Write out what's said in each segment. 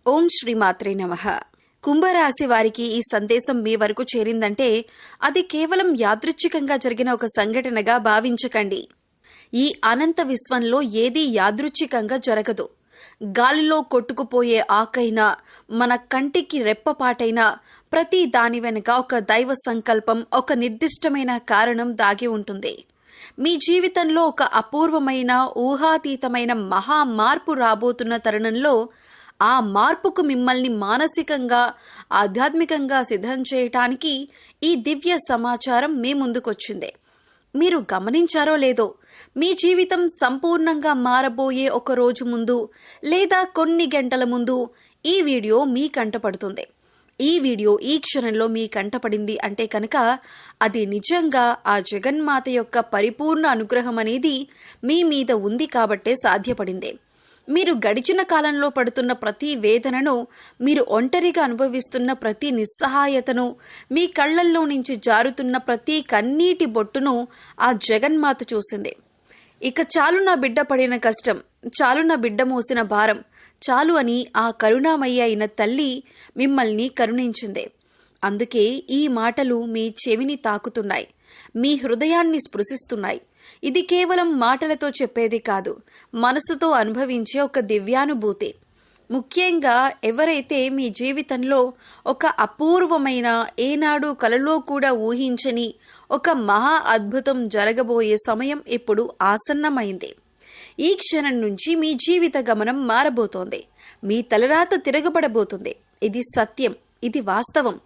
ఓం శ్రీ మాత్రే నమః. కుంభరాశి వారికి ఈ సందేశం మీ వరకు చేరిందంటే అది కేవలం యాదృచ్ఛికంగా జరిగిన ఒక సంఘటనగా భావించకండి. ఈ అనంత విశ్వంలో ఏదీ యాదృచ్ఛికంగా జరగదు. గాలిలో కొట్టుకుపోయే ఆకైనా, మన కంటికి రెప్పపాటైనా ప్రతి దాని వెనుక ఒక దైవ సంకల్పం, ఒక నిర్దిష్టమైన కారణం దాగి ఉంటుంది. మీ జీవితంలో ఒక అపూర్వమైన, ఊహాతీతమైన మహా మార్పు రాబోతున్న తరుణంలో ఆ మార్పుకు మిమ్మల్ని మానసికంగా, ఆధ్యాత్మికంగా సిద్ధం చేయటానికి ఈ దివ్య సమాచారం మీ ముందుకొచ్చింది. మీరు గమనించారో లేదో, మీ జీవితం సంపూర్ణంగా మారబోయే ఒక రోజు ముందు లేదా కొన్ని గంటల ముందు ఈ వీడియో మీ కంటపడుతుంది. ఈ వీడియో ఈ క్షణంలో మీ కంటపడింది అంటే కనుక అది నిజంగా ఆ జగన్మాత యొక్క పరిపూర్ణ అనుగ్రహం అనేది మీ మీద ఉంది కాబట్టే సాధ్యపడింది. మీరు గడిచిన కాలంలో పడుతున్న ప్రతి వేదనను, మీరు ఒంటరిగా అనుభవిస్తున్న ప్రతి నిస్సహాయతను, మీ కళ్లల్లో నుంచి జారుతున్న ప్రతి కన్నీటి బొట్టును ఆ జగన్మాత చూసింది. ఇక చాలు నా బిడ్డ పడిన కష్టం, చాలు నా బిడ్డ మోసిన భారం, చాలు అని ఆ కరుణామయ్య అయిన తల్లి మిమ్మల్ని కరుణించింది. అందుకే ఈ మాటలు మీ చెవిని తాకుతున్నాయి, మీ హృదయాన్ని స్పృశిస్తున్నాయి. ఇది కేవలం మాటలతో చెప్పేది కాదు, మనసుతో అనుభవించే ఒక దివ్యానుభూతి. ముఖ్యంగా ఎవరైతే మీ జీవితంలో ఒక అపూర్వమైన, ఏనాడు కలలో కూడా ఊహించని ఒక మహా అద్భుతం జరగబోయే సమయం ఇప్పుడు ఆసన్నమైంది. ఈ క్షణం నుంచి మీ జీవిత గమనం మారబోతోంది. మీ తలరాత తిరగబడబోతుంది. ఇది సత్యం, ఇది వాస్తవం.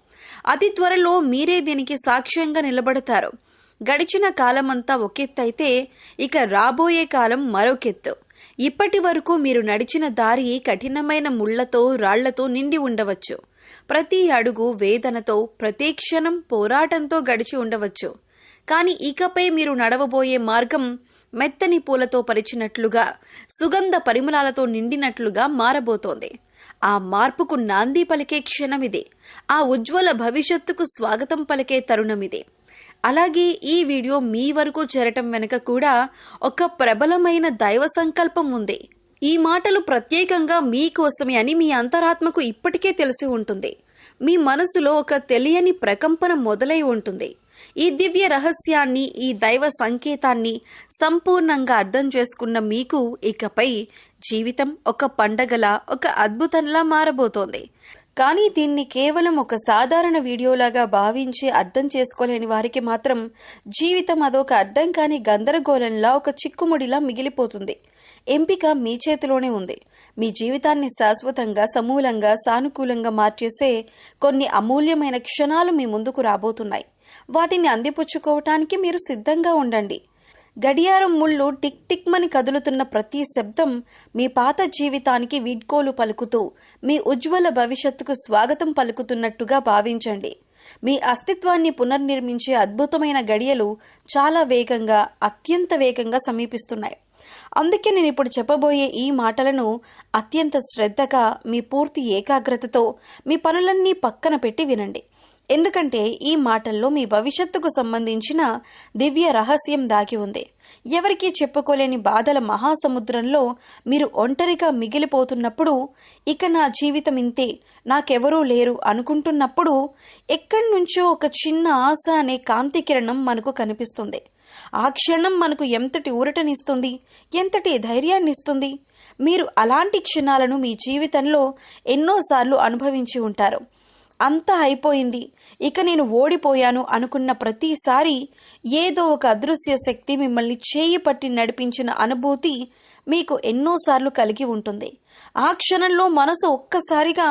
అతి త్వరలో మీరే దీనికి సాక్ష్యంగా నిలబడతారు. గడిచిన కాలమంతా ఒకెత్తైతే ఇక రాబోయే కాలం మరొకెత్తు. ఇప్పటి వరకు మీరు నడిచిన దారి కఠినమైన ముళ్లతో, రాళ్లతో నిండి ఉండవచ్చు. ప్రతి అడుగు వేదనతో, ప్రతి క్షణం పోరాటంతో గడిచి ఉండవచ్చు. కానీ ఇకపై మీరు నడవబోయే మార్గం మెత్తని పూలతో పరిచినట్లుగా, సుగంధ పరిమళాలతో నిండినట్లుగా మారబోతోంది. ఆ మార్పుకు నాంది పలికే క్షణమిది. ఆ ఉజ్వల భవిష్యత్తుకు స్వాగతం పలికే తరుణమిది. అలాగే ఈ వీడియో మీ వరకు చేరటం వెనుక కూడా ఒక ప్రబలమైన దైవ సంకల్పం ఉంది. ఈ మాటలు ప్రత్యేకంగా మీకోసమే అని మీ అంతరాత్మకు ఇప్పటికే తెలిసి ఉంటుంది. మీ మనసులో ఒక తెలియని ప్రకంపన మొదలై ఉంటుంది. ఈ దివ్య రహస్యాన్ని, ఈ దైవ సంకేతాన్ని సంపూర్ణంగా అర్థం చేసుకున్న మీకు ఇకపై జీవితం ఒక పండగలా, ఒక అద్భుతంలా మారబోతోంది. కానీ దీన్ని కేవలం ఒక సాధారణ వీడియోలాగా భావించి అర్థం చేసుకోలేని వారికి మాత్రం జీవితం అదొక అర్థం కాని గందరగోళంలా, ఒక చిక్కుముడిలా మిగిలిపోతుంది. ఎంపిక మీ చేతిలోనే ఉంది. మీ జీవితాన్ని శాశ్వతంగా, సమూలంగా, సానుకూలంగా మార్చేసే కొన్ని అమూల్యమైన క్షణాలు మీ ముందుకు రాబోతున్నాయి. వాటిని అందిపుచ్చుకోవటానికి మీరు సిద్ధంగా ఉండండి. గడియారం ముళ్ళు టిక్ టిక్ మని కదులుతున్న ప్రతి శబ్దం మీ పాత జీవితానికి వీడ్కోలు పలుకుతూ, మీ ఉజ్వల భవిష్యత్తుకు స్వాగతం పలుకుతున్నట్టుగా భావించండి. మీ అస్తిత్వాన్ని పునర్నిర్మించే అద్భుతమైన గడియలు చాలా వేగంగా, అత్యంత వేగంగా సమీపిస్తున్నాయి. అందుకే నేను ఇప్పుడు చెప్పబోయే ఈ మాటలను అత్యంత శ్రద్ధగా, మీ పూర్తి ఏకాగ్రతతో మీ పనులన్నీ పక్కన పెట్టి వినండి. ఎందుకంటే ఈ మాటల్లో మీ భవిష్యత్తుకు సంబంధించిన దివ్య రహస్యం దాగి ఉంది. ఎవరికీ చెప్పుకోలేని బాధల మహాసముద్రంలో మీరు ఒంటరిగా మిగిలిపోతున్నప్పుడు, ఇక నా జీవితం ఇంతే, నాకెవరూ లేరు అనుకుంటున్నప్పుడు, ఎక్కడి నుంచో ఒక చిన్న ఆశ అనే కాంతి కిరణం మనకు కనిపిస్తుంది. ఆ క్షణం మనకు ఎంతటి ఊరటనిస్తుంది, ఎంతటి ధైర్యాన్నిస్తుంది. మీరు అలాంటి క్షణాలను మీ జీవితంలో ఎన్నోసార్లు అనుభవించి ఉంటారు. అంతా అయిపోయింది, ఇక నేను ఓడిపోయాను అనుకున్న ప్రతిసారి ఏదో ఒక అదృశ్య శక్తి మిమ్మల్ని చేయి పట్టి నడిపించిన అనుభూతి మీకు ఎన్నోసార్లు కలిగి ఉంటుంది. ఆ క్షణంలో మనసు ఒక్కసారిగా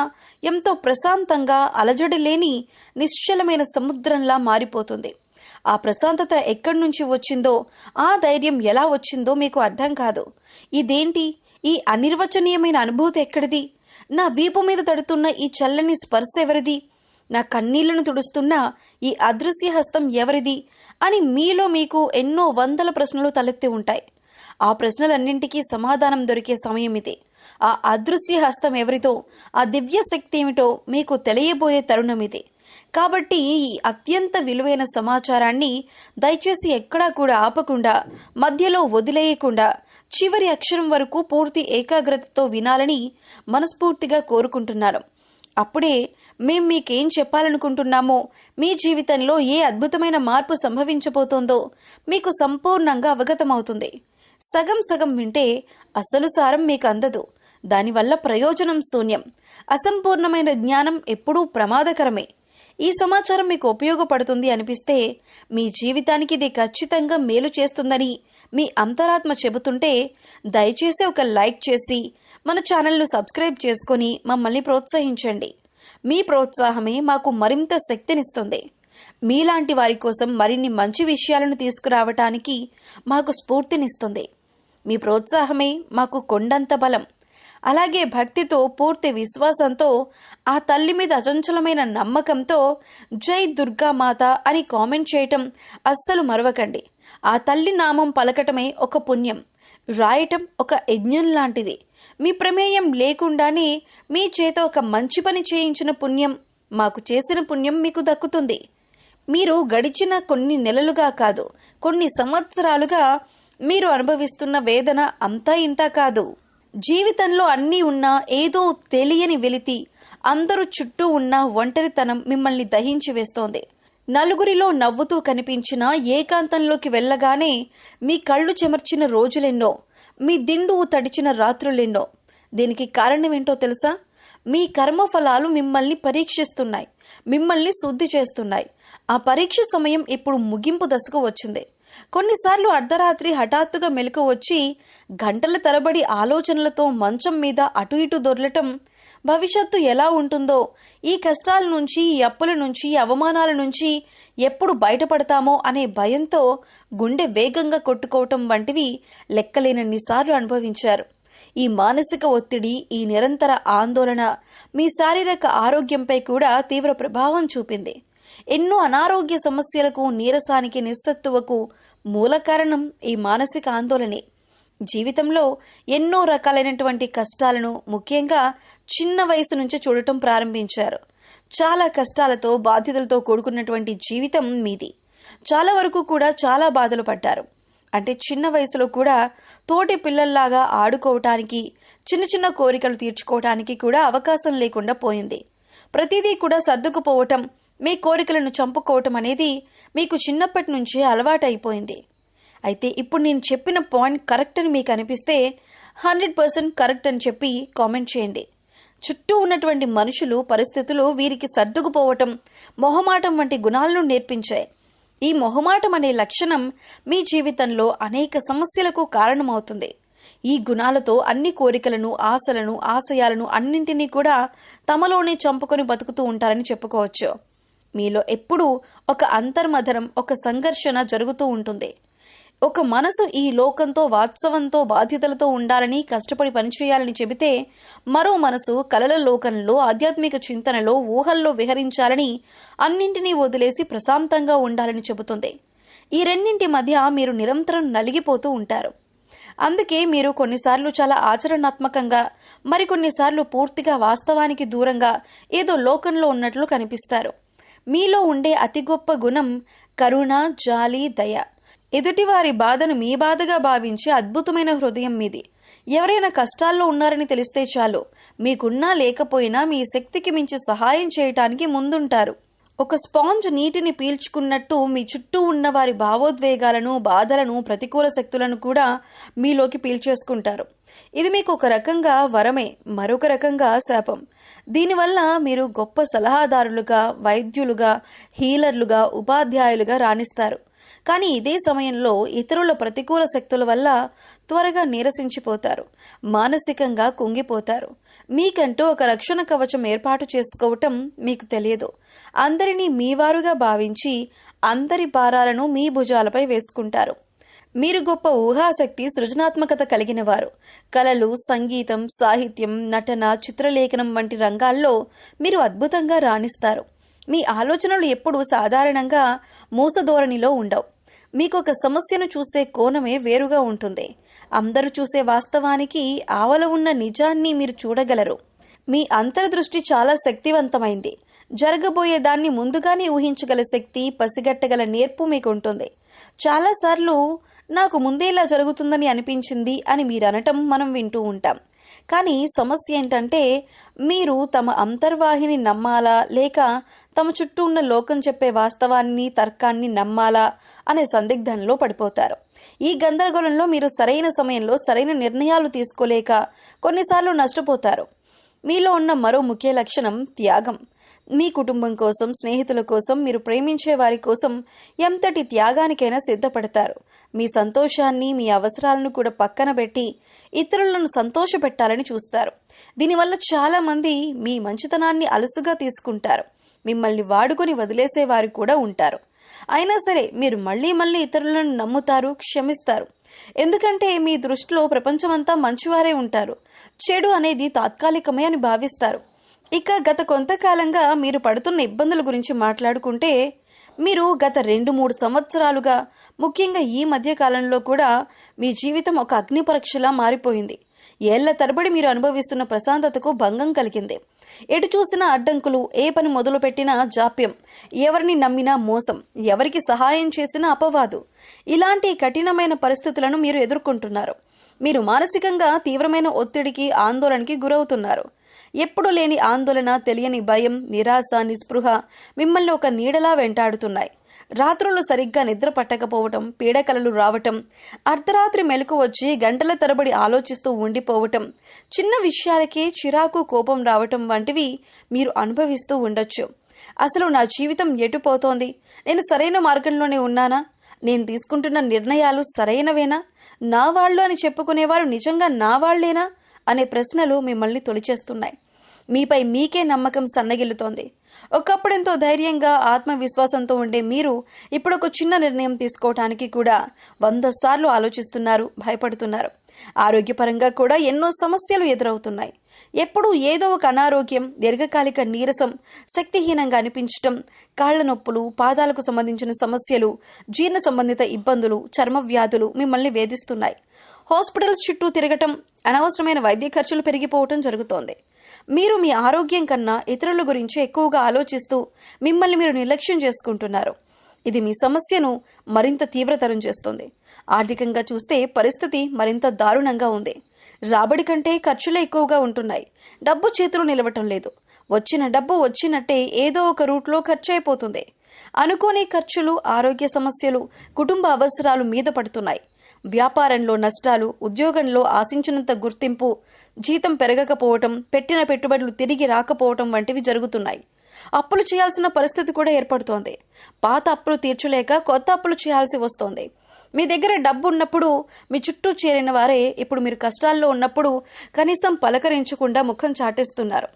ఎంతో ప్రశాంతంగా, అలజడి లేని నిశ్చలమైన సముద్రంలా మారిపోతుంది. ఆ ప్రశాంతత ఎక్కడి నుంచి వచ్చిందో, ఆ ధైర్యం ఎలా వచ్చిందో మీకు అర్థం కాదు. ఇదేంటి, ఈ అనిర్వచనీయమైన అనుభూతి ఎక్కడిది? నా వీపు మీద తడుతున్న ఈ చల్లని స్పర్శ ఎవరిది? నా కన్నీళ్లను తుడుస్తున్న ఈ అదృశ్య హస్తం ఎవరిది అని మీలో మీకు ఎన్నో వందల ప్రశ్నలు తలెత్తి ఉంటాయి. ఆ ప్రశ్నలన్నింటికీ సమాధానం దొరికే సమయం ఇది. ఆ అదృశ్య హస్తం ఎవరితో, ఆ దివ్య శక్తి ఏమిటో మీకు తెలియబోయే తరుణం ఇది. కాబట్టి ఈ అత్యంత విలువైన సమాచారాన్ని దయచేసి ఎక్కడా కూడా ఆపకుండా, మధ్యలో వదిలేయకుండా చివరి అక్షరం వరకు పూర్తి ఏకాగ్రతతో వినాలని మనస్ఫూర్తిగా కోరుకుంటున్నాను. అప్పుడే మేం మీకేం చెప్పాలనుకుంటున్నామో, మీ జీవితంలో ఏ అద్భుతమైన మార్పు సంభవించబోతోందో మీకు సంపూర్ణంగా అవగతమవుతుంది. సగం సగం వింటే అసలు సారం మీకు అందదు. దానివల్ల ప్రయోజనం శూన్యం. అసంపూర్ణమైన జ్ఞానం ఎప్పుడూ ప్రమాదకరమే. ఈ సమాచారం మీకు ఉపయోగపడుతుంది అనిపిస్తే, మీ జీవితానికి ఇది ఖచ్చితంగా మేలు చేస్తుందని మీ అంతరాత్మ చెబుతుంటే, దయచేసి ఒక లైక్ చేసి మన ఛానల్ను సబ్స్క్రైబ్ చేసుకొని మమ్మల్ని ప్రోత్సహించండి. మీ ప్రోత్సాహమే మాకు మరింత శక్తినిస్తుంది. మీలాంటి వారి కోసం మరిన్ని మంచి విషయాలను తీసుకురావటానికి మాకు స్ఫూర్తినిస్తుంది. మీ ప్రోత్సాహమే మాకు కొండంత బలం. అలాగే భక్తితో, పూర్తి విశ్వాసంతో, ఆ తల్లి మీద అచంచలమైన నమ్మకంతో జై దుర్గామాత అని కామెంట్ చేయటం అస్సలు మరవకండి. ఆ తల్లి నామం పలకటమే ఒక పుణ్యం, రాయటం ఒక యజ్ఞం లాంటిది. మీ ప్రమేయం లేకుండానే మీ చేత ఒక మంచి పని చేయించిన పుణ్యం, మాకు చేసిన పుణ్యం మీకు దక్కుతుంది. మీరు గడిచిన కొన్ని నెలలుగా కాదు, కొన్ని సంవత్సరాలుగా మీరు అనుభవిస్తున్న వేదన అంతా ఇంత కాదు. జీవితంలో అన్నీ ఉన్నా ఏదో తెలియని వెలితి, అందరూ చుట్టూ ఉన్న ఒంటరితనం మిమ్మల్ని దహించి వేస్తోంది. నలుగురిలో నవ్వుతూ కనిపించిన ఏకాంతంలోకి వెళ్ళగానే మీ కళ్ళు చెమర్చిన రోజులెన్నో, మీ దిండు తడిచిన రాత్రులెన్నో. దీనికి కారణమేంటో తెలుసా? మీ కర్మఫలాలు మిమ్మల్ని పరీక్షిస్తున్నాయి, మిమ్మల్ని శుద్ధి చేస్తున్నాయి. ఆ పరీక్ష సమయం ఇప్పుడు ముగింపు దశకు వచ్చింది. కొన్నిసార్లు అర్ధరాత్రి హఠాత్తుగా మెలకు వచ్చి గంటల తరబడి ఆలోచనలతో మంచం మీద అటు ఇటు దొర్లటం, భవిష్యత్తు ఎలా ఉంటుందో, ఈ కష్టాల నుంచి, ఈ అప్పుల నుంచి, అవమానాల నుంచి ఎప్పుడు బయటపడతామో అనే భయంతో గుండె వేగంగా కొట్టుకోవటం వంటివి లెక్కలేనన్నిసార్లు అనుభవించారు. ఈ మానసిక ఒత్తిడి, ఈ నిరంతర ఆందోళన మీ శారీరక ఆరోగ్యంపై కూడా తీవ్ర ప్రభావం చూపింది. ఎన్నో అనారోగ్య సమస్యలకు, నీరసానికి, నిస్సత్తువకు మూల కారణం ఈ మానసిక ఆందోళనే. జీవితంలో ఎన్నో రకాలైనటువంటి కష్టాలను ముఖ్యంగా చిన్న వయసు నుంచి చూడటం ప్రారంభించారు. చాలా కష్టాలతో, బాధ్యతలతో కూడుకున్నటువంటి జీవితం మీది. చాలా వరకు కూడా చాలా బాధలు పడ్డారు. అంటే చిన్న వయసులో కూడా తోటి పిల్లల్లాగా ఆడుకోవటానికి, చిన్న చిన్న కోరికలు తీర్చుకోవటానికి కూడా అవకాశం లేకుండా పోయింది. ప్రతిదీ కూడా సర్దుకుపోవటం, మీ కోరికలను చంపుకోవటం అనేది మీకు చిన్నప్పటి నుంచే అలవాటైపోయింది. అయితే ఇప్పుడు నేను చెప్పిన పాయింట్ కరెక్ట్ అని మీకు అనిపిస్తే 100% కరెక్ట్ అని చెప్పి కామెంట్ చేయండి. చుట్టూ ఉన్నటువంటి మనుషులు, పరిస్థితులు వీరికి సర్దుకుపోవటం, మొహమాటం వంటి గుణాలను నేర్పించాయి. ఈ మొహమాటం అనే లక్షణం మీ జీవితంలో అనేక సమస్యలకు కారణమవుతుంది. ఈ గుణాలతో అన్ని కోరికలను, ఆశలను, ఆశయాలను అన్నింటినీ కూడా తమలోనే చంపుకొని బతుకుతూ ఉంటారని చెప్పుకోవచ్చు. మీలో ఎప్పుడూ ఒక అంతర్మథనం, ఒక సంఘర్షణ జరుగుతూ ఉంటుంది. ఒక మనసు ఈ లోకంతో, వాత్సవంతో, బాధ్యతలతో ఉండాలని, కష్టపడి పనిచేయాలని చెబితే, మరో మనసు కలల లోకంలో, ఆధ్యాత్మిక చింతనలో, ఊహల్లో విహరించాలని, అన్నింటినీ వదిలేసి ప్రశాంతంగా ఉండాలని చెబుతుంది. ఈ రెండింటి మధ్య మీరు నిరంతరం నలిగిపోతూ ఉంటారు. అందుకే మీరు కొన్నిసార్లు చాలా ఆచరణాత్మకంగా, మరికొన్నిసార్లు పూర్తిగా వాస్తవానికి దూరంగా ఏదో లోకంలో ఉన్నట్లు కనిపిస్తారు. మీలో ఉండే అతి గొప్ప గుణం కరుణ, జాలి, దయ. ఎదుటివారి బాధను మీ బాధగా భావించే అద్భుతమైన హృదయం మీది. ఎవరైనా కష్టాల్లో ఉన్నారని తెలిస్తే చాలు, మీకున్నా లేకపోయినా మీ శక్తికి మించి సహాయం చేయటానికి ముందుంటారు. ఒక స్పాంజ్ నీటిని పీల్చుకున్నట్టు మీ చుట్టూ ఉన్న వారి భావోద్వేగాలను, బాధలను, ప్రతికూల శక్తులను కూడా మీలోకి పీల్చేసుకుంటారు. ఇది మీకు ఒక రకంగా వరమే, మరొక రకంగా శాపం. దీనివల్ల మీరు గొప్ప సలహాదారులుగా, వైద్యులుగా, హీలర్లుగా, ఉపాధ్యాయులుగా రాణిస్తారు. కానీ ఇదే సమయంలో ఇతరుల ప్రతికూల శక్తుల వల్ల త్వరగా నీరసించిపోతారు, మానసికంగా కుంగిపోతారు. మీకంటూ ఒక రక్షణ కవచం ఏర్పాటు చేసుకోవటం మీకు తెలియదు. అందరినీ మీవారుగా భావించి అందరి భారాలను మీ భుజాలపై వేసుకుంటారు. మీరు గొప్ప ఊహాశక్తి, సృజనాత్మకత కలిగిన వారు. కళలు, సంగీతం, సాహిత్యం, నటన, చిత్రలేఖనం వంటి రంగాల్లో మీరు అద్భుతంగా రాణిస్తారు. మీ ఆలోచనలు ఎప్పుడూ సాధారణంగా మూసధోరణిలో ఉండవు. మీకు ఒక సమస్యను చూసే కోణమే వేరుగా ఉంటుంది. అందరూ చూసే వాస్తవానికి ఆవల ఉన్న నిజాన్ని మీరు చూడగలరు. మీ అంతర్దృష్టి చాలా శక్తివంతమైంది. జరగబోయే దాన్ని ముందుగానే ఊహించగల శక్తి, పసిగట్టగల నేర్పు మీకు ఉంటుంది. చాలాసార్లు నాకు ముందే ఇలా జరుగుతుందని అనిపించింది అని మీరు అనటం మనం వింటూ ఉంటాం. కానీ సమస్య ఏంటంటే మీరు తమ అంతర్వాహిని నమ్మాలా లేక తమ చుట్టూ ఉన్న లోకం చెప్పే వాస్తవాన్ని తర్కాన్ని నమ్మాలా అనే సందిగ్ధంలో పడిపోతారు. ఈ గందరగోళంలో మీరు సరైన సమయంలో సరైన నిర్ణయాలు తీసుకోలేక కొన్నిసార్లు నష్టపోతారు. మీలో ఉన్న మరో ముఖ్య లక్షణం త్యాగం. మీ కుటుంబం కోసం, స్నేహితుల కోసం, మీరు ప్రేమించే వారి కోసం ఎంతటి త్యాగానికైనా సిద్ధపడతారు. మీ సంతోషాన్ని, మీ అవసరాలను కూడా పక్కన పెట్టి ఇతరులను సంతోషపెట్టాలని చూస్తారు. దీనివల్ల చాలామంది మీ మంచితనాన్ని అలుసుగా తీసుకుంటారు. మిమ్మల్ని వాడుకొని వదిలేసేవారు కూడా ఉంటారు. అయినా సరే మీరు మళ్ళీ మళ్ళీ ఇతరులను నమ్ముతారు, క్షమిస్తారు. ఎందుకంటే మీ దృష్టిలో ప్రపంచమంతా మంచివారే ఉంటారు. చెడు అనేది తాత్కాలికమే అని భావిస్తారు. ఇక గత కొంతకాలంగా మీరు పడుతున్న ఇబ్బందుల గురించి మాట్లాడుకుంటే, మీరు గత 2-3 సంవత్సరాలుగా, ముఖ్యంగా ఈ మధ్య కాలంలో కూడా మీ జీవితం ఒక అగ్ని పరీక్షలా మారిపోయింది. ఏళ్ల తరబడి మీరు అనుభవిస్తున్న ప్రశాంతతకు భంగం కలిగింది. ఎటు చూసినా అడ్డంకులు, ఏ పని మొదలు పెట్టినా జాప్యం, ఎవరిని నమ్మినా మోసం, ఎవరికి సహాయం చేసినా అపవాదు. ఇలాంటి కఠినమైన పరిస్థితులను మీరు ఎదుర్కొంటున్నారు. మీరు మానసికంగా తీవ్రమైన ఒత్తిడికి, ఆందోళనకి గురవుతున్నారు. ఎప్పుడు లేని ఆందోళన, తెలియని భయం, నిరాశ, నిస్పృహ మిమ్మల్ని ఒక నీడలా వెంటాడుతున్నాయి. రాత్రులు సరిగ్గా నిద్ర పట్టకపోవటం, పీడకలలు రావటం, అర్ధరాత్రి మెలకు వచ్చి గంటల తరబడి ఆలోచిస్తూ ఉండిపోవటం, చిన్న విషయాలకే చిరాకు, కోపం రావటం వంటివి మీరు అనుభవిస్తూ ఉండొచ్చు. అసలు నా జీవితం ఎటుపోతోంది? నేను సరైన మార్గంలోనే ఉన్నానా? నేను తీసుకుంటున్న నిర్ణయాలు సరైనవేనా? నా వాళ్ళు అని చెప్పుకునేవారు నిజంగా నా వాళ్లేనా అనే ప్రశ్నలు మిమ్మల్ని తొలిచేస్తున్నాయి. మీపై మీకే నమ్మకం సన్నగిల్లుతోంది. ఒకప్పుడెంతో ధైర్యంగా, ఆత్మవిశ్వాసంతో ఉండే మీరు ఇప్పుడు ఒక చిన్న నిర్ణయం తీసుకోవటానికి కూడా 100 సార్లు ఆలోచిస్తున్నారు, భయపడుతున్నారు. ఆరోగ్యపరంగా కూడా ఎన్నో సమస్యలు ఎదురవుతున్నాయి. ఎప్పుడూ ఏదో ఒక అనారోగ్యం, దీర్ఘకాలిక నీరసం, శక్తిహీనంగా అనిపించటం, కాళ్ల నొప్పులు, పాదాలకు సంబంధించిన సమస్యలు, జీర్ణ సంబంధిత ఇబ్బందులు, చర్మ వ్యాధులు మిమ్మల్ని వేధిస్తున్నాయి. హాస్పిటల్స్ చుట్టూ తిరగటం, అనవసరమైన వైద్య ఖర్చులు పెరిగిపోవటం జరుగుతోంది. మీరు మీ ఆరోగ్యం కన్నా ఇతరుల గురించి ఎక్కువగా ఆలోచిస్తూ మిమ్మల్ని మీరు నిర్లక్ష్యం చేసుకుంటున్నారు. ఇది మీ సమస్యను మరింత తీవ్రతరం చేస్తుంది. ఆర్థికంగా చూస్తే పరిస్థితి మరింత దారుణంగా ఉంది. రాబడి కంటే ఖర్చులే ఎక్కువగా ఉంటున్నాయి. డబ్బు చేతులు నిలవటం లేదు. వచ్చిన డబ్బు వచ్చినట్టే ఏదో ఒక రూట్లో ఖర్చు అయిపోతుంది. అనుకోని ఖర్చులు, ఆరోగ్య సమస్యలు, కుటుంబ అవసరాలు మీద పడుతున్నాయి. వ్యాపారంలో నష్టాలు, ఉద్యోగంలో ఆశించినంత గుర్తింపు, జీతం పెరగకపోవటం, పెట్టిన పెట్టుబడులు తిరిగి రాకపోవటం వంటివి జరుగుతున్నాయి. అప్పులు చేయాల్సిన పరిస్థితి కూడా ఏర్పడుతోంది. పాత అప్పులు తీర్చలేక కొత్త అప్పులు చేయాల్సి వస్తోంది. మీ దగ్గర డబ్బు ఉన్నప్పుడు మీ చుట్టూ చేరిన వారే ఇప్పుడు మీరు కష్టాల్లో ఉన్నప్పుడు కనీసం పలకరించకుండా ముఖం చాటేస్తున్నారు.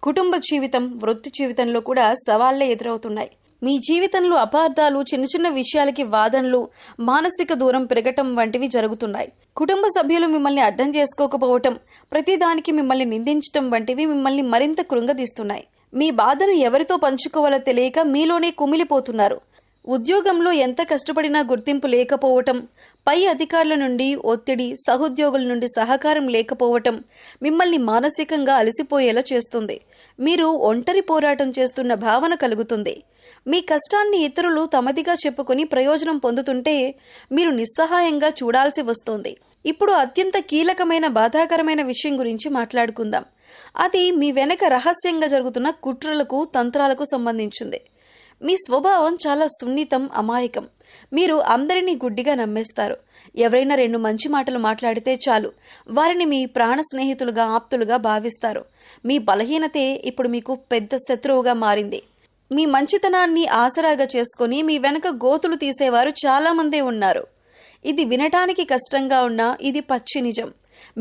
కుటుంబ జీవితం, వృత్తి జీవితంలో కూడా సవాళ్లే ఎదురవుతున్నాయి. మీ జీవితంలో అపార్థాలు, చిన్న చిన్న విషయాలకి వాదనలు, మానసిక దూరం పెరగటం వంటివి జరుగుతున్నాయి. కుటుంబ సభ్యులు మిమ్మల్ని అర్థం చేసుకోకపోవటం, ప్రతిదానికి మిమ్మల్ని నిందించటం వంటివి మిమ్మల్ని మరింత కృంగదీస్తున్నాయి. మీ బాధను ఎవరితో పంచుకోవాలో తెలియక మీలోనే కుమిలిపోతున్నారు. ఉద్యోగంలో ఎంత కష్టపడినా గుర్తింపు లేకపోవటం, పై అధికారుల నుండి ఒత్తిడి, సహోద్యోగుల నుండి సహకారం లేకపోవటం మిమ్మల్ని మానసికంగా అలసిపోయేలా చేస్తుంది. మీరు ఒంటరి పోరాటం చేస్తున్న భావన కలుగుతుంది. మీ కష్టాన్ని ఇతరులు తమదిగా చెప్పుకొని ప్రయోజనం పొందుతుంటే మీరు నిస్సహాయంగా చూడాల్సి వస్తోంది. ఇప్పుడు అత్యంత కీలకమైన, బాధాకరమైన విషయం గురించి మాట్లాడుకుందాం. అది మీ వెనక రహస్యంగా జరుగుతున్న కుట్రలకు, తంత్రాలకు సంబంధించింది. మీ స్వభావం చాలా సున్నితం, అమాయకం. మీరు అందరినీ గుడ్డిగా నమ్మేస్తారు. ఎవరైనా 2 మంచి మాటలు మాట్లాడితే చాలు వారిని మీ ప్రాణ స్నేహితులుగా, ఆప్తులుగా భావిస్తారు. మీ బలహీనతే ఇప్పుడు మీకు పెద్ద శత్రువుగా మారింది. మీ మంచితనాన్ని ఆసరాగా చేసుకొని మీ వెనక గోతులు తీసేవారు చాలా మందే ఉన్నారు. ఇది వినటానికి కష్టంగా ఉన్నా ఇది పచ్చి నిజం.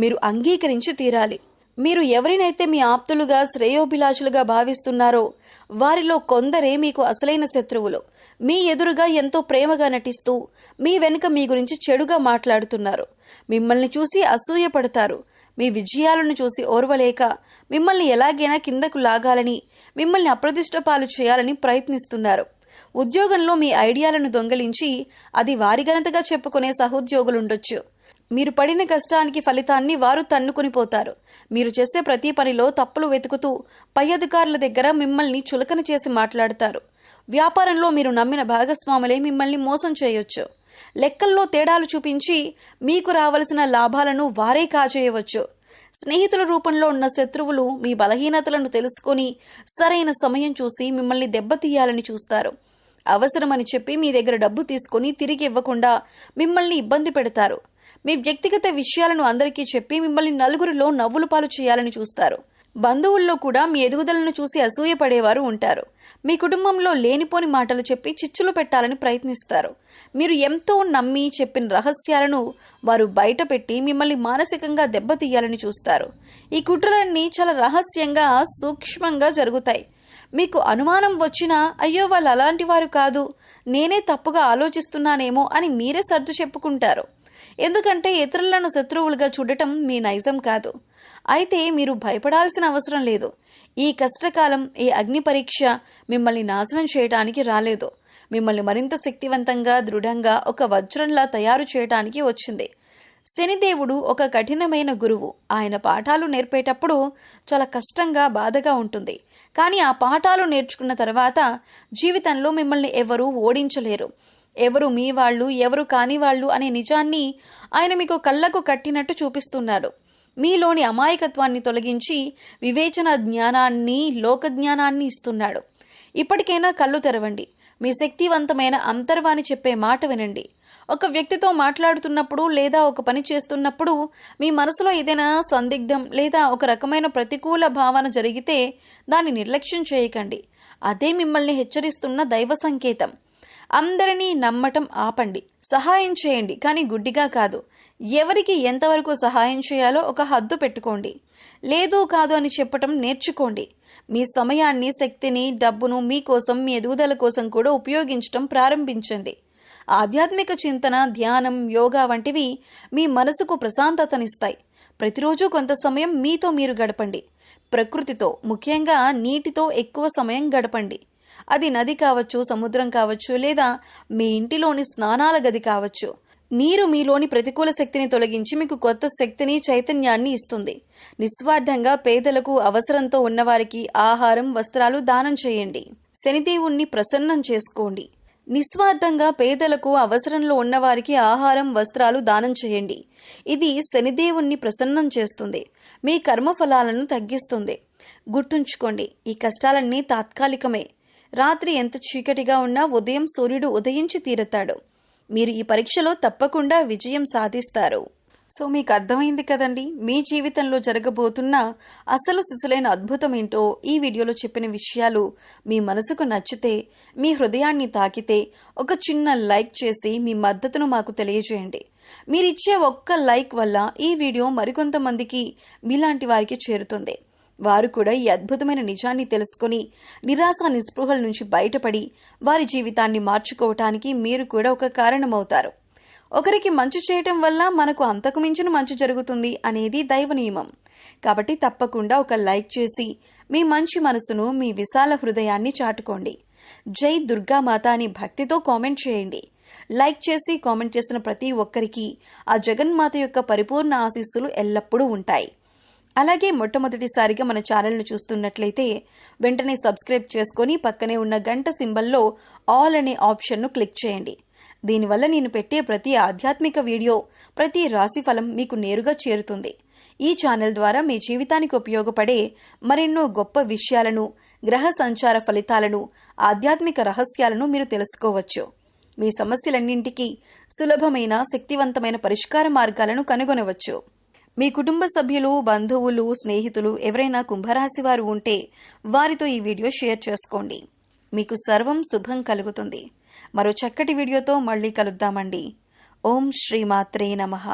మీరు అంగీకరించి తీరాలి. మీరు ఎవరినైతే మీ ఆప్తులుగా, శ్రేయోభిలాషులుగా భావిస్తున్నారో వారిలో కొందరే మీకు అసలైన శత్రువులు. మీ ఎదురుగా ఎంతో ప్రేమగా నటిస్తూ మీ వెనుక మీ గురించి చెడుగా మాట్లాడుతున్నారు. మిమ్మల్ని చూసి అసూయపడతారు. మీ విజయాలను చూసి ఓర్వలేక మిమ్మల్ని ఎలాగైనా కిందకు లాగాలని, మిమ్మల్ని అప్రదిష్ట పాలు చేయాలని ప్రయత్నిస్తున్నారు. ఉద్యోగంలో మీ ఐడియాలను దొంగిలించి అది వారి ఘనతగా చెప్పుకునే సహోద్యోగులుండొచ్చు. మీరు పడిన కష్టానికి ఫలితాన్ని వారు తన్నుకుని పోతారు. మీరు చేసే ప్రతి పనిలో తప్పులు వెతుకుతూ పై అధికారుల దగ్గర మిమ్మల్ని చులకన చేసి మాట్లాడతారు. వ్యాపారంలో మీరు నమ్మిన భాగస్వాములే మిమ్మల్ని మోసం చేయొచ్చు. లెక్కల్లో తేడాలు చూపించి మీకు రావలసిన లాభాలను వారే కాజేయవచ్చు. స్నేహితుల రూపంలో ఉన్న శత్రువులు మీ బలహీనతలను తెలుసుకొని సరైన సమయం చూసి మిమ్మల్ని దెబ్బతీయాలని చూస్తారు. అవసరమని చెప్పి మీ దగ్గర డబ్బు తీసుకొని తిరిగి ఇవ్వకుండా మిమ్మల్ని ఇబ్బంది పెడతారు. మీ వ్యక్తిగత విషయాలను అందరికీ చెప్పి మిమ్మల్ని నలుగురిలో నవ్వుల పాలు చేయాలని చూస్తారు. బంధువుల్లో కూడా మీ ఎదుగుదలను చూసి అసూయపడేవారు ఉంటారు. మీ కుటుంబంలో లేనిపోని మాటలు చెప్పి చిచ్చులు పెట్టాలని ప్రయత్నిస్తారు. మీరు ఎంతో నమ్మి చెప్పిన రహస్యాలను వారు బయట పెట్టి మిమ్మల్ని మానసికంగా దెబ్బతీయాలని చూస్తారు. ఈ కుట్రలన్నీ చాలా రహస్యంగా సూక్ష్మంగా జరుగుతాయి. మీకు అనుమానం వచ్చినా అయ్యో వాళ్ళు అలాంటి వారు కాదు, నేనే తప్పుగా ఆలోచిస్తున్నానేమో అని మీరే సర్దు చెప్పుకుంటారు. ఎందుకంటే ఇతరులను శత్రువులుగా చూడటం మీ నైజం కాదు. అయితే మీరు భయపడాల్సిన అవసరం లేదు. ఈ కష్టకాలం, ఈ అగ్ని పరీక్ష మిమ్మల్ని నాశనం చేయడానికి రాలేదు. మిమ్మల్ని మరింత శక్తివంతంగా, దృఢంగా, ఒక వజ్రంలా తయారు చేయడానికి వచ్చింది. శనిదేవుడు ఒక కఠినమైన గురువు. ఆయన పాఠాలు నేర్పేటప్పుడు చాలా కష్టంగా, బాధగా ఉంటుంది. కానీ ఆ పాఠాలు నేర్చుకున్న తర్వాత జీవితంలో మిమ్మల్ని ఎవరూ ఓడించలేరు. ఎవరు మీ వాళ్ళు, ఎవరు కాని వాళ్ళు అనే నిజాన్ని ఆయన మీకు కళ్ళకు కట్టినట్టు చూపిస్తున్నాడు. మీలోని అమాయకత్వాన్ని తొలగించి వివేచన జ్ఞానాన్ని, లోక జ్ఞానాన్ని ఇస్తున్నాడు. ఇప్పటికైనా కళ్ళు తెరవండి. మీ శక్తివంతమైన అంతర్వాణి చెప్పే మాట వినండి. ఒక వ్యక్తితో మాట్లాడుతున్నప్పుడు లేదా ఒక పని చేస్తున్నప్పుడు మీ మనసులో ఏదైనా సందిగ్ధం లేదా ఒక రకమైన ప్రతికూల భావన జరిగితే దాన్ని నిర్లక్ష్యం చేయకండి. అదే మిమ్మల్ని హెచ్చరిస్తున్న దైవ సంకేతం. అందరినీ నమ్మటం ఆపండి. సహాయం చేయండి, కానీ గుడ్డిగా కాదు. ఎవరికి ఎంతవరకు సహాయం చేయాలో ఒక హద్దు పెట్టుకోండి. లేదు కాదు అని చెప్పటం నేర్చుకోండి. మీ సమయాన్ని, శక్తిని, డబ్బును మీకోసం, మీ ఎదుగుదల కోసం కూడా ఉపయోగించటం ప్రారంభించండి. ఆధ్యాత్మిక చింతన, ధ్యానం, యోగా వంటివి మీ మనసుకు ప్రశాంతతనిస్తాయి. ప్రతిరోజు కొంత సమయం మీతో మీరు గడపండి. ప్రకృతితో, ముఖ్యంగా నీటితో ఎక్కువ సమయం గడపండి. అది నది కావచ్చు, సముద్రం కావచ్చు, లేదా మీ ఇంటిలోని స్నానాల గది కావచ్చు. నీరు మీలోని ప్రతికూల శక్తిని తొలగించి మీకు కొత్త శక్తిని, చైతన్యాన్ని ఇస్తుంది. నిస్వార్థంగా పేదలకు, అవసరంతో ఉన్నవారికి ఆహారం, వస్త్రాలు దానం చేయండి. శనిదేవుణ్ణి ప్రసన్నం చేసుకోండి. నిస్వార్థంగా పేదలకు, అవసరంలో ఉన్నవారికి ఆహారం, వస్త్రాలు దానం చేయండి. ఇది శనిదేవుణ్ణి ప్రసన్నం చేస్తుంది. మీ కర్మఫలాలను తగ్గిస్తుంది. గుర్తుంచుకోండి, ఈ కష్టాలన్నీ తాత్కాలికమే. రాత్రి ఎంత చీకటిగా ఉన్నా ఉదయం సూర్యుడు ఉదయించి తీరతాడు. మీరు ఈ పరీక్షలో తప్పకుండా విజయం సాధిస్తారు. సో మీకు అర్థమైంది కదండి, మీ జీవితంలో జరగబోతున్న అసలు సిసలైన అద్భుతం ఏంటో. ఈ వీడియోలో చెప్పిన విషయాలు మీ మనసుకు నచ్చితే, మీ హృదయాన్ని తాకితే ఒక చిన్న లైక్ చేసి మీ మద్దతును మాకు తెలియజేయండి. మీరిచ్చే ఒక్క లైక్ వల్ల ఈ వీడియో మరికొంతమందికి, మీలాంటి వారికి చేరుతుంది. వారు కూడా ఈ అద్భుతమైన నిజాన్ని తెలుసుకుని నిరాశ, నిస్పృహల నుంచి బయటపడి వారి జీవితాన్ని మార్చుకోవటానికి మీరు కూడా ఒక కారణమవుతారు. ఒకరికి మంచి చేయటం వల్ల మనకు అంతకు మించిన మంచి జరుగుతుంది అనేది దైవ నియమం. కాబట్టి తప్పకుండా ఒక లైక్ చేసి మీ మంచి మనసును, మీ విశాల హృదయాన్ని చాటుకోండి. జై దుర్గామాత అని భక్తితో కామెంట్ చేయండి. లైక్ చేసి కామెంట్ చేసిన ప్రతి ఒక్కరికి ఆ జగన్మాత యొక్క పరిపూర్ణ ఆశీస్సులు ఎల్లప్పుడూ ఉంటాయి. అలాగే మొట్టమొదటిసారిగా మన ఛానల్ను చూస్తున్నట్లయితే వెంటనే సబ్స్క్రైబ్ చేసుకొని పక్కనే ఉన్న గంట సింబల్లో ఆల్ అనే ఆప్షన్ను క్లిక్ చేయండి. దీనివల్ల నేను పెట్టే ప్రతి ఆధ్యాత్మిక వీడియో, ప్రతి రాశిఫలం మీకు నేరుగా చేరుతుంది. ఈ ఛానల్ ద్వారా మీ జీవితానికి ఉపయోగపడే మరెన్నో గొప్ప విషయాలను, గ్రహ సంచార ఫలితాలను, ఆధ్యాత్మిక రహస్యాలను మీరు తెలుసుకోవచ్చు. మీ సమస్యలన్నింటికీ సులభమైన, శక్తివంతమైన పరిష్కార మార్గాలను కనుగొనవచ్చు. మీ కుటుంబ సభ్యులు, బంధువులు, స్నేహితులు ఎవరైనా కుంభరాశి వారు ఉంటే వారితో ఈ వీడియో షేర్ చేసుకోండి. మీకు సర్వం శుభం కలుగుతుంది. మరో చక్కటి వీడియోతో మళ్ళీ కలుద్దామండి. ఓం శ్రీమాత్రే నమః.